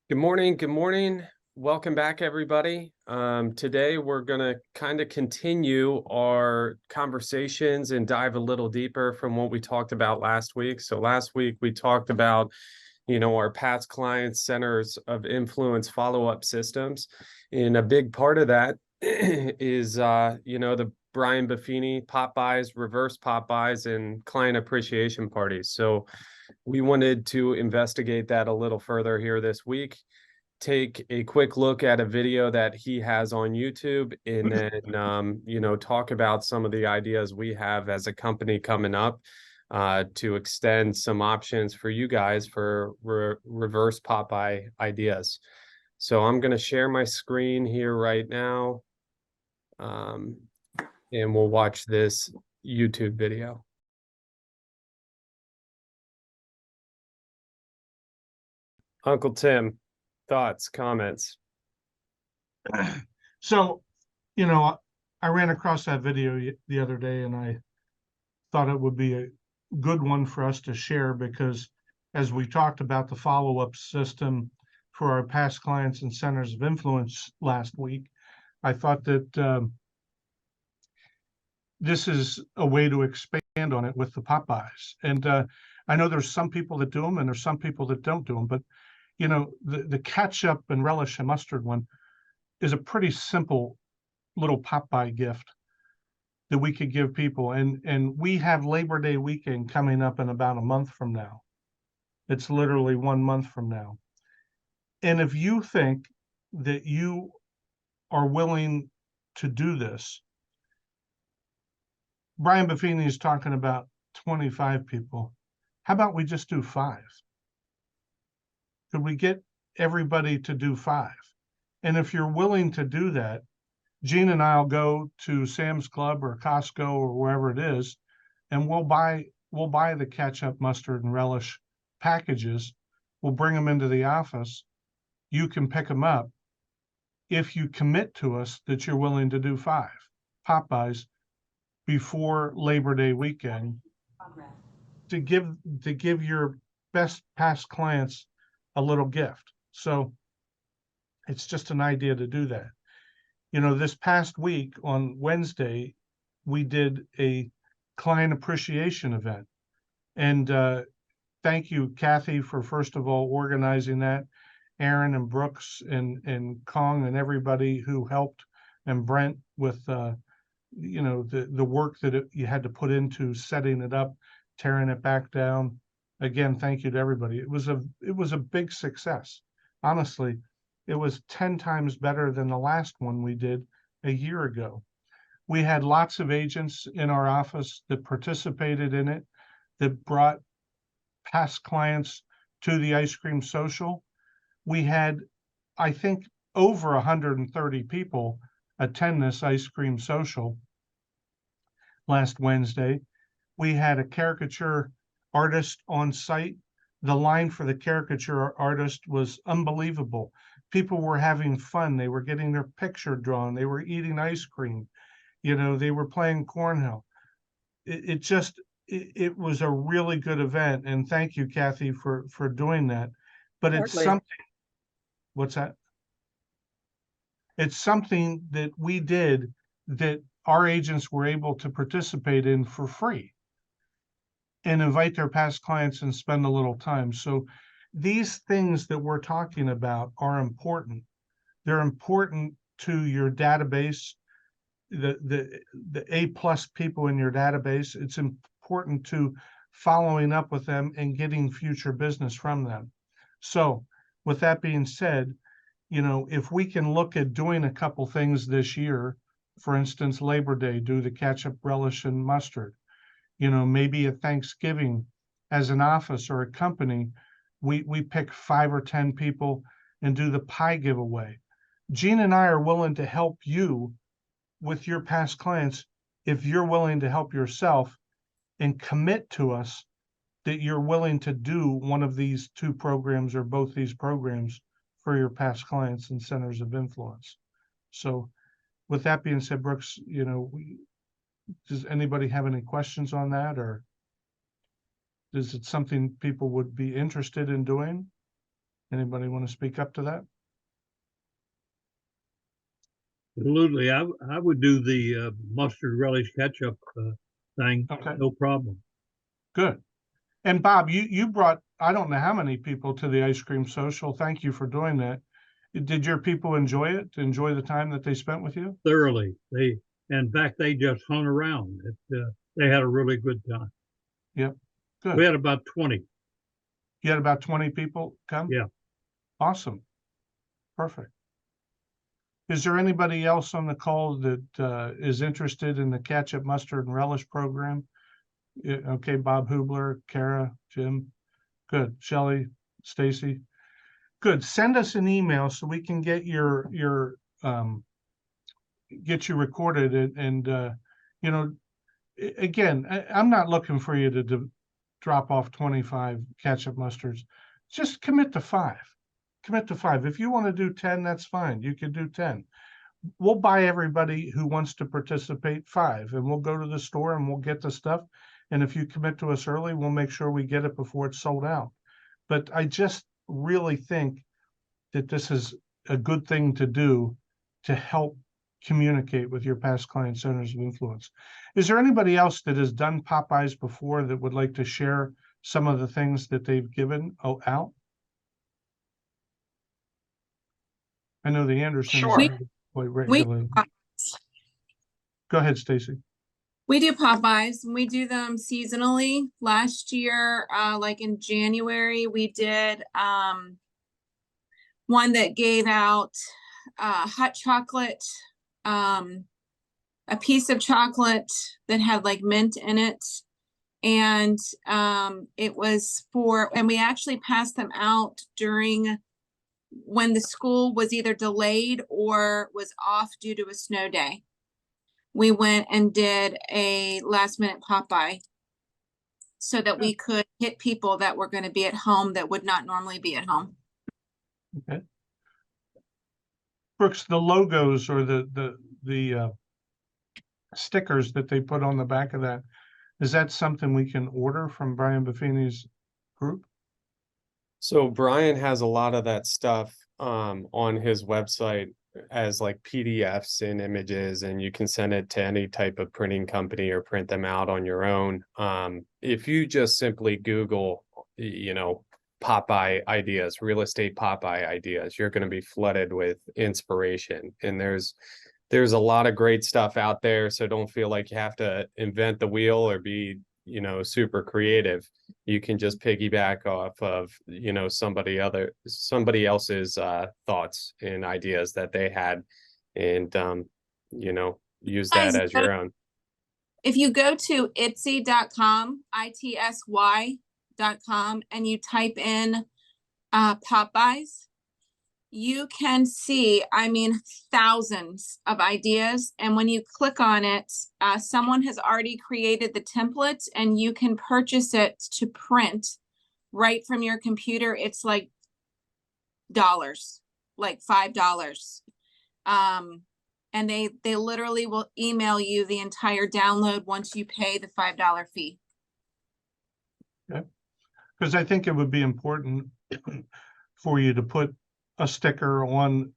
Good morning. Good morning. Welcome back, everybody. Today, we're going to kind of continue our conversations and dive a little deeper from what we talked about last week. So last week, we talked about, our past clients, centers of influence follow-up systems. And a big part of that is, the Brian Buffini Pop-Bys, reverse Pop-Bys, and client appreciation parties. So we wanted to investigate that a little further here this week, take a quick look at a video that he has on YouTube, and then talk about some of the ideas we have as a company coming up to extend some options for you guys for reverse Popeye ideas. So I'm going to share my screen here right now, and we'll watch this YouTube video. Uncle Tim, thoughts, comments? So, I ran across that video the other day, and I thought it would be a good one for us to share because as we talked about the follow-up system for our past clients and centers of influence last week, I thought that this is a way to expand on it with the Pop-Bys. And I know there's some people that do them and there's some people that don't do them, but the ketchup and relish and mustard one is a pretty simple little Pop-By gift that we could give people. And we have Labor Day weekend coming up in about a month from now. It's literally 1 month from now. And if you think that you are willing to do this, Brian Buffini is talking about 25 people. How about we just do 5? Could we get everybody to do 5? And if you're willing to do that, Gene and I'll go to Sam's Club or Costco or wherever it is, and we'll buy the ketchup, mustard, and relish packages. We'll bring them into the office. You can pick them up if you commit to us that you're willing to do 5 Pop-Bys before Labor Day weekend to give your best past clients a little gift. So it's just an idea to do that. This past week on Wednesday, we did a client appreciation event. And thank you, Kathy, for first of all organizing that. Aaron and Brooks and Kong and everybody who helped, and Brent with the work that you had to put into setting it up, tearing it back down. Again, thank you to everybody. It was a big success. Honestly, it was 10 times better than the last one we did a year ago. We had lots of agents in our office that participated in it, that brought past clients to the ice cream social. We had, I think, over 130 people attend this ice cream social last Wednesday. We had a caricature artist on site. The line for the caricature artist was unbelievable. People were having fun. They were getting their picture drawn. They were eating ice cream. They were playing cornhole. It was a really good event. And thank you, Kathy, for doing that. But it's something, what's that? It's something that we did that our agents were able to participate in for free and invite their past clients and spend a little time. So these things that we're talking about are important. They're important to your database, the A+ people in your database. It's important to following up with them and getting future business from them. So with that being said, if we can look at doing a couple things this year, for instance, Labor Day, do the ketchup, relish, and mustard. Maybe at Thanksgiving as an office or a company, we pick 5 or 10 people and do the pie giveaway. Gene and I are willing to help you with your past clients if you're willing to help yourself and commit to us that you're willing to do one of these 2 programs or both these programs for your past clients and centers of influence. So with that being said, Brooks, does anybody have any questions on that, or is it something people would be interested in doing? Anybody want to speak up to that? Absolutely. I would do the mustard relish ketchup thing. Okay. No problem. Good. And Bob, you brought, I don't know how many people to the ice cream social. Thank you for doing that. Did your people enjoy it? Enjoy the time that they spent with you? Thoroughly. In fact, they just hung around. They had a really good time. Yep. Good. We had about 20. You had about 20 people come? Yeah. Awesome. Perfect. Is there anybody else on the call that is interested in the ketchup, mustard, and relish program? Okay, Bob Hubler, Kara, Jim. Good. Shelley, Stacy. Good. Send us an email so we can get get you recorded and you know, again, I'm not looking for you to drop off 25 ketchup mustards. Just commit to 5. Commit to 5. If you want to do 10, that's fine. You can do 10. We'll buy everybody who wants to participate 5, and we'll go to the store and we'll get the stuff. And if you commit to us early, we'll make sure we get it before it's sold out. But I just really think that this is a good thing to do to help communicate with your past client centers of influence. Is there anybody else that has done Pop-Bys before that would like to share some of the things that they've given out? I know the Andersons Sure. quite We regularly. Go ahead, Stacy. we do Pop-Bys and we do them seasonally. Last year, like in January, we did one that gave out hot chocolate, a piece of chocolate that had like mint in it. And it was and we actually passed them out during when the school was either delayed or was off due to a snow day. We went and did a last minute Pop-By so that we could hit people that were going to be at home that would not normally be at home. Okay. Brooks, the logos or the stickers that they put on the back of that, is that something we can order from Brian Buffini's group? So Brian has a lot of that stuff on his website as like PDFs and images, and you can send it to any type of printing company or print them out on your own. If you just simply Google, Pop-By ideas, real estate Pop-By ideas, you're going to be flooded with inspiration. And there's a lot of great stuff out there. So don't feel like you have to invent the wheel or be, super creative. You can just piggyback off of, somebody else's thoughts and ideas that they had and, use that as your own. If you go to itsy.com, ITSY.com, and you type in Pop-Bys, you can see, thousands of ideas. And when you click on it, someone has already created the template and you can purchase it to print right from your computer. It's like dollars, like $5. And they literally will email you the entire download once you pay the $5 fee. Okay. Because I think it would be important for you to put a sticker on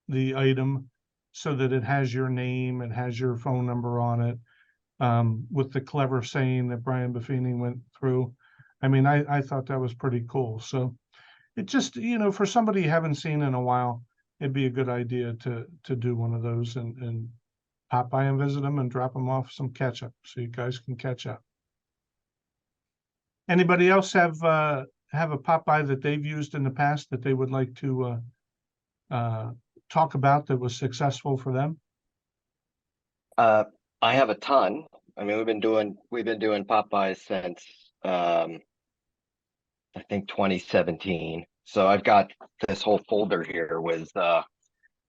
the item so that it has your name, it has your phone number on it, with the clever saying that Brian Buffini went through. I thought that was pretty cool. So it just, for somebody you haven't seen in a while, it'd be a good idea to do one of those and pop by and visit them and drop them off some ketchup so you guys can catch up. Anybody else have a Pop-By that they've used in the past that they would like to talk about that was successful for them? I have a ton. We've been doing Pop-Bys since I think 2017. So I've got this whole folder here with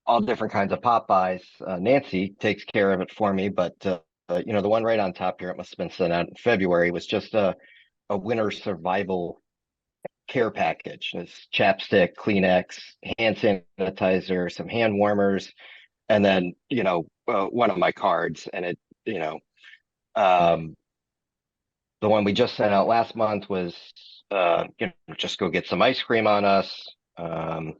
all different kinds of Pop-Bys. Nancy takes care of it for me, but the one right on top here, it must have been sent out in February, was just a winter survival care package. It's chapstick, Kleenex, hand sanitizer, some hand warmers, and then one of my cards. And it the one we just sent out last month was just go get some ice cream on us. I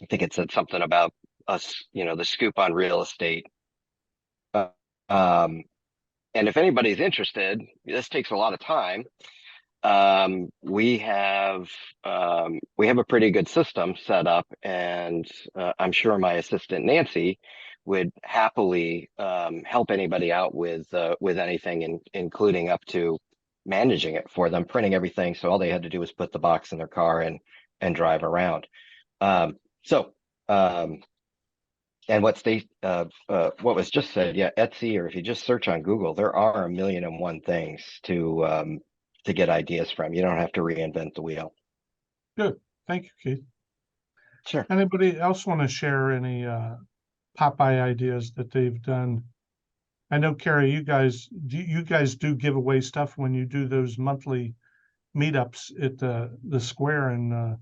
think it said something about us, the scoop on real estate. Uh, um, and if anybody's interested, this takes a lot of time. We have a pretty good system set up, and I'm sure my assistant Nancy would happily help anybody out with anything, including up to managing it for them, printing everything. So all they had to do was put the box in their car and drive around. Um, so and what was just said, yeah, Etsy, or if you just search on Google, there are 1,000,001 things to get ideas from. You don't have to reinvent the wheel. Good. Thank you, Keith. Sure. Anybody else want to share any Popeye ideas that they've done? I know, Carrie, you guys do give away stuff when you do those monthly meetups at the square in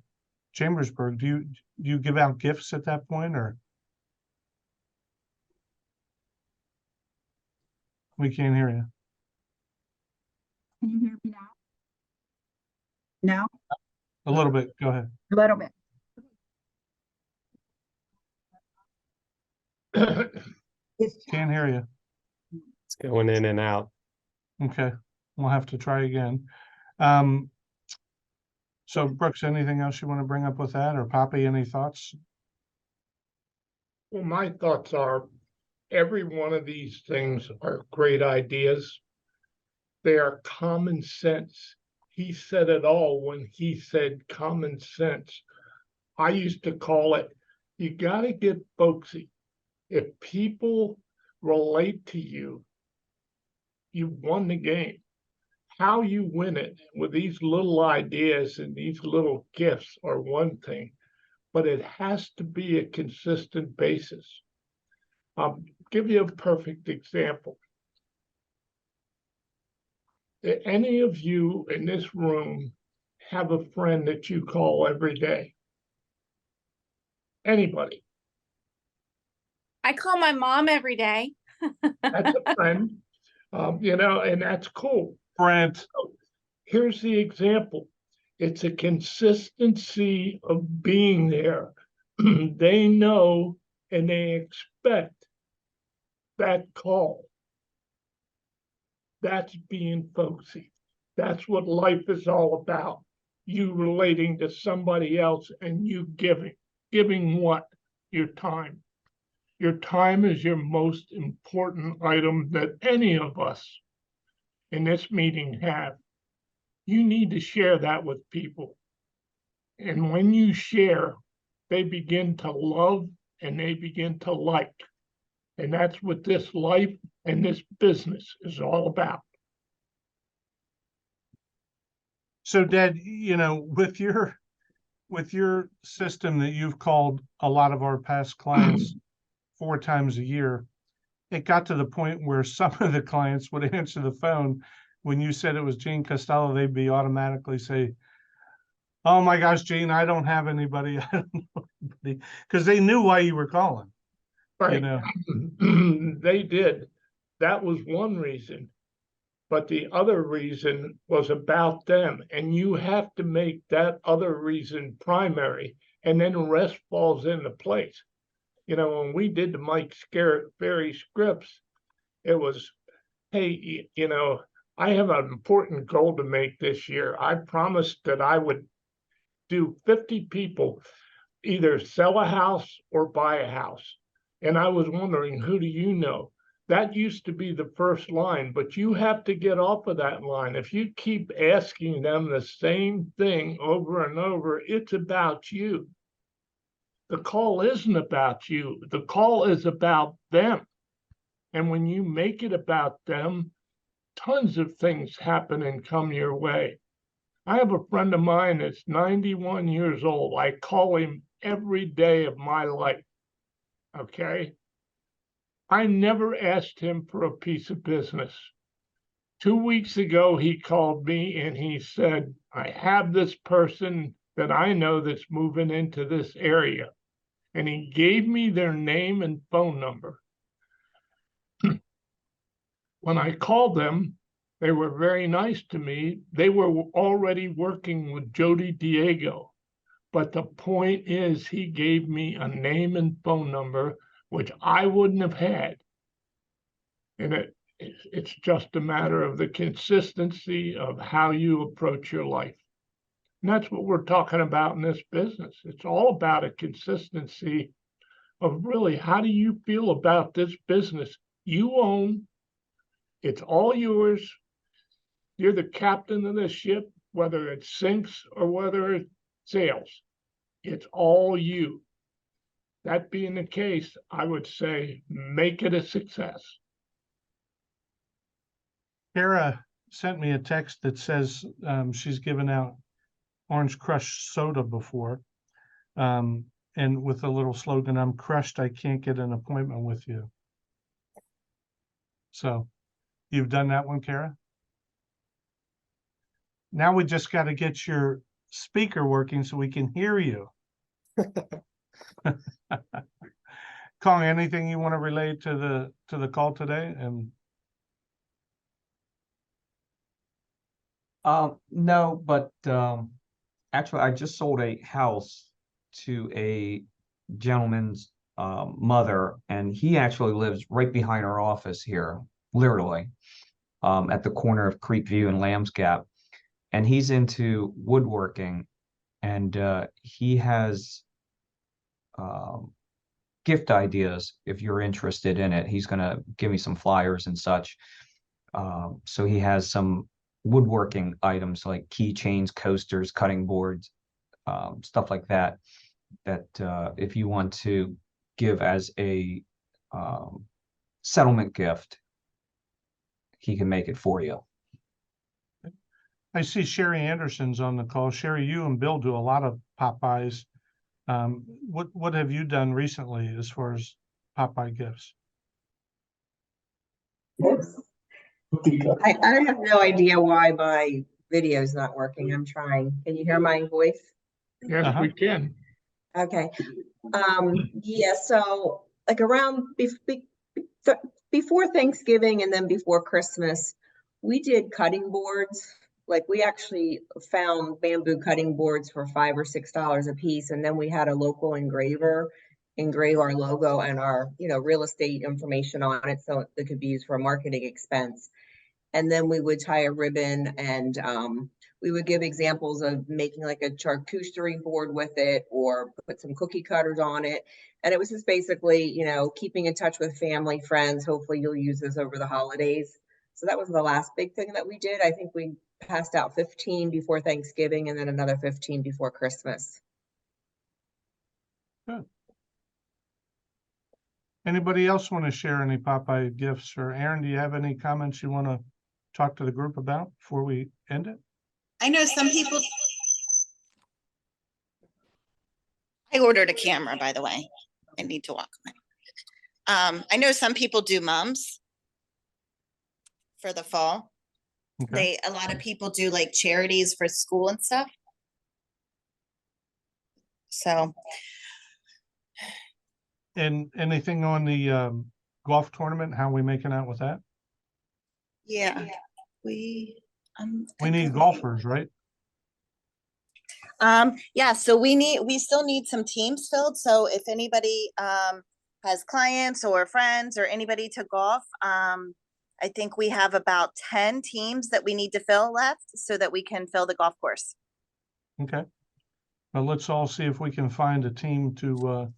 Chambersburg. Do you give out gifts at that point, or we can't hear you? Can you hear me now? No, A little bit. Go ahead. a little bit. It's Can't hear you. It's going in and out. Okay, we'll have to try again. So Brooks, anything else you want to bring up with that, or Poppy, any thoughts? Well, my thoughts are every one of these things are great ideas. They are common sense. He said it all when he said common sense. I used to call it, you got to get folksy. If people relate to you, you won the game. How you win it with these little ideas and these little gifts are one thing, but it has to be a consistent basis. I'll give you a perfect example. Any of you in this room have a friend that you call every day? Anybody? I call my mom every day. That's a friend, and that's cool. Brent, So here's the example. It's a consistency of being there. They know and they expect that call. That's being folksy. That's what life is all about. You relating to somebody else and you giving. Giving what? Your time. Your time is your most important item that any of us in this meeting have. You need to share that with people. And when you share, they begin to love and they begin to like. And that's what this life and this business is all about. so Dad, with your system that you've called a lot of our past clients 4 times a year, it got to the point where some of the clients would answer the phone when you said it was Gene Costello. They'd be automatically say, "Oh my gosh, Gene, I don't have anybody. I don't know anybody," because they knew why you were calling. Right. know. They did. That was one reason. But the other reason was about them. And you have to make that other reason primary. And then the rest falls into place. When we did the Mike Ferry scripts, it was, hey, I have an important goal to make this year. I promised that I would do 50 people either sell a house or buy a house. And I was wondering, who do you know? That used to be the first line, but you have to get off of that line. If you keep asking them the same thing over and over, it's about you. The call isn't about you. The call is about them. And when you make it about them, tons of things happen and come your way. I have a friend of mine that's 91 years old. I call him every day of my life. Okay? I never asked him for a piece of business. 2 weeks ago, he called me and he said, I have this person that I know that's moving into this area. And he gave me their name and phone number. When I called them, they were very nice to me. They were already working with Jody Diego. But the point is, he gave me a name and phone number, which I wouldn't have had. And it's just a matter of the consistency of how you approach your life. And that's what we're talking about in this business. It's all about a consistency of really, how do you feel about this business you own? It's all yours. You're the captain of the ship, whether it sinks or whether it sails. It's all you. That being the case, I would say make it a success. Kara sent me a text that says she's given out Orange Crush soda before. And with a little slogan, "I'm crushed, I can't get an appointment with you." So you've done that one, Kara? Now we just got to get your speaker working so we can hear you. Kong, anything you want to relate to the call today? And no, but actually I just sold a house to a gentleman's mother, and he actually lives right behind our office here, literally, at the corner of Creekview and Lamb's Gap. And he's into woodworking, and he has gift ideas if you're interested in it. He's going to give me some flyers and such. So he has some woodworking items like keychains, coasters, cutting boards, stuff like that, that if you want to give as a settlement gift, he can make it for you. I see Sherry Anderson's on the call. Sherry, you and Bill do a lot of Pop-Bys. What have you done recently as far as Pop-By gifts? I have no idea why my video is not working. I'm trying. Can you hear my voice? Yes, we can. Okay. Yeah, so like around before Thanksgiving and then before Christmas, we did cutting boards. Like we actually found bamboo cutting boards for $5 or $6 a piece. And then we had a local engraver engrave our logo and our, real estate information on it, so it could be used for a marketing expense. And then we would tie a ribbon, and we would give examples of making like a charcuterie board with it, or put some cookie cutters on it. And it was just basically, keeping in touch with family, friends. Hopefully you'll use this over the holidays. So that was the last big thing that we did. I think we passed out 15 before Thanksgiving and then another 15 before Christmas. Good. Anybody else want to share any Pop-By gifts? Or Aaron, do you have any comments you want to talk to the group about before we end it? I know some people. I ordered a camera, by the way. I need to walk away. I know some people do mums for the fall. Okay. A lot of people do like charities for school and stuff. So. And anything on the golf tournament? How are we making out with that? Yeah, we need golfers, right? Yeah, so we still need some teams filled. So if anybody has clients or friends or anybody to golf, I think we have about 10 teams that we need to fill left so that we can fill the golf course. Okay. Well, let's all see if we can find a team to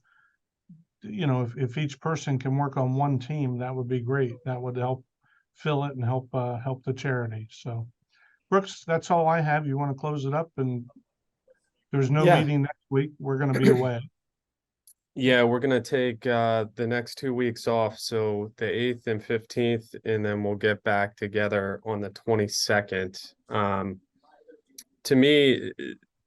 if each person can work on one team, that would be great. That would help fill it and help the charity. So Brooks, that's all I have. You want to close it up? And there's no meeting next week. We're going to be away. Yeah, we're going to take the next 2 weeks off. So the 8th and 15th, and then we'll get back together on the 22nd. To me,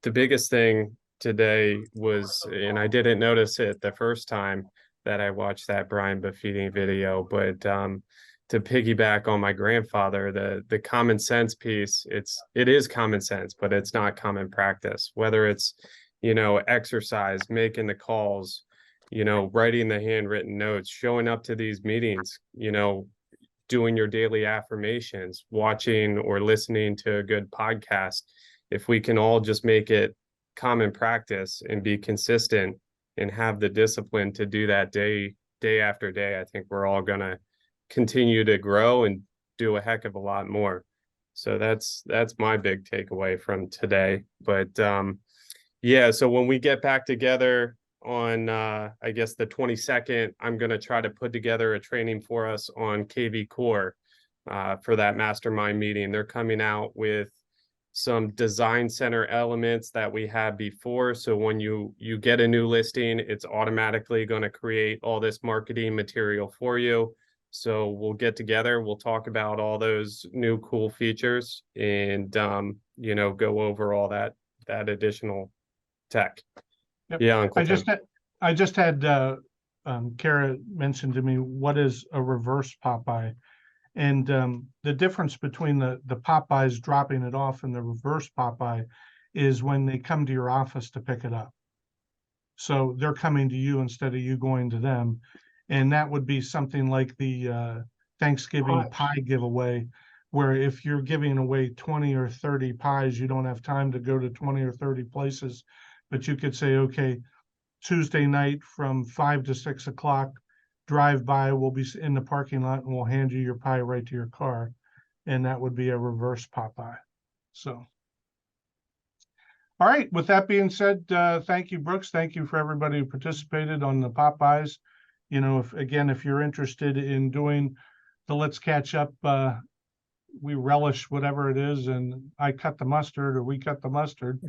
the biggest thing today was, and I didn't notice it the first time that I watched that Brian Buffini video, but to piggyback on my grandfather, the common sense piece, it is common sense, but it's not common practice. Whether it's, exercise, making the calls, writing the handwritten notes, showing up to these meetings, doing your daily affirmations, watching or listening to a good podcast. If we can all just make it common practice and be consistent and have the discipline to do that day after day, I think we're all gonna continue to grow and do a heck of a lot more. So that's my big takeaway from today. But yeah, so when we get back together on I guess the 22nd, I'm gonna try to put together a training for us on KV Core for that mastermind meeting. They're coming out with some design center elements that we had before. So when you get a new listing, it's automatically going to create all this marketing material for you. So we'll get together, we'll talk about all those new cool features and you know, go over all that additional tech. Yep. Yeah, Uncle Tim. I just had Kara mentioned to me, what is a reverse Pop-By? And the difference between the Pop-Bys dropping it off and the reverse Pop-By is when they come to your office to pick it up. So they're coming to you instead of you going to them. And that would be something like the Thanksgiving pie giveaway, where if you're giving away 20 or 30 pies, you don't have time to go to 20 or 30 places. But you could say, okay, Tuesday night from 5 to 6 o'clock, drive by, we'll be in the parking lot and we'll hand you your pie right to your car. And that would be a reverse Pop-By. So, all right, with that being said, thank you, Brooks. Thank you for everybody who participated on the Pop-Bys. You know, if you're interested in doing the Let's Catch Up, we relish whatever it is, and I cut the mustard or we cut the mustard.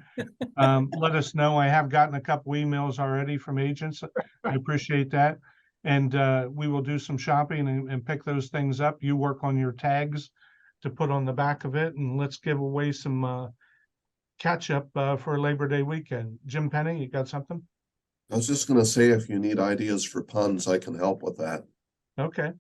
Let us know. I have gotten a couple emails already from agents. I appreciate that. And we will do some shopping and pick those things up. You work on your tags to put on the back of it, and let's give away some catch up for Labor Day weekend. Jim Penny, you got something? I was just gonna say, if you need ideas for puns, I can help with that. Okay.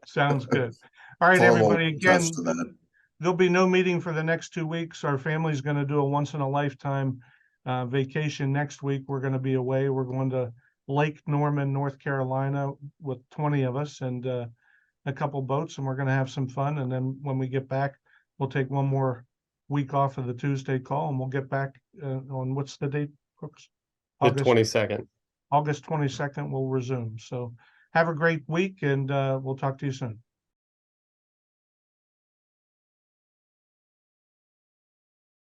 Sounds good. All right, Paul will everybody, again, attest to that. there'll be no meeting for the next 2 weeks. Our family's going to do a once in a lifetime vacation next week. We're going to be away. We're going to Lake Norman, North Carolina with 20 of us and a couple boats, and we're going to have some fun. And then when we get back, we'll take one more week off of the Tuesday call, and we'll get back on, what's the date, Brooks? The 22nd. August 22nd, we'll resume. So have a great week, and we'll talk to you soon.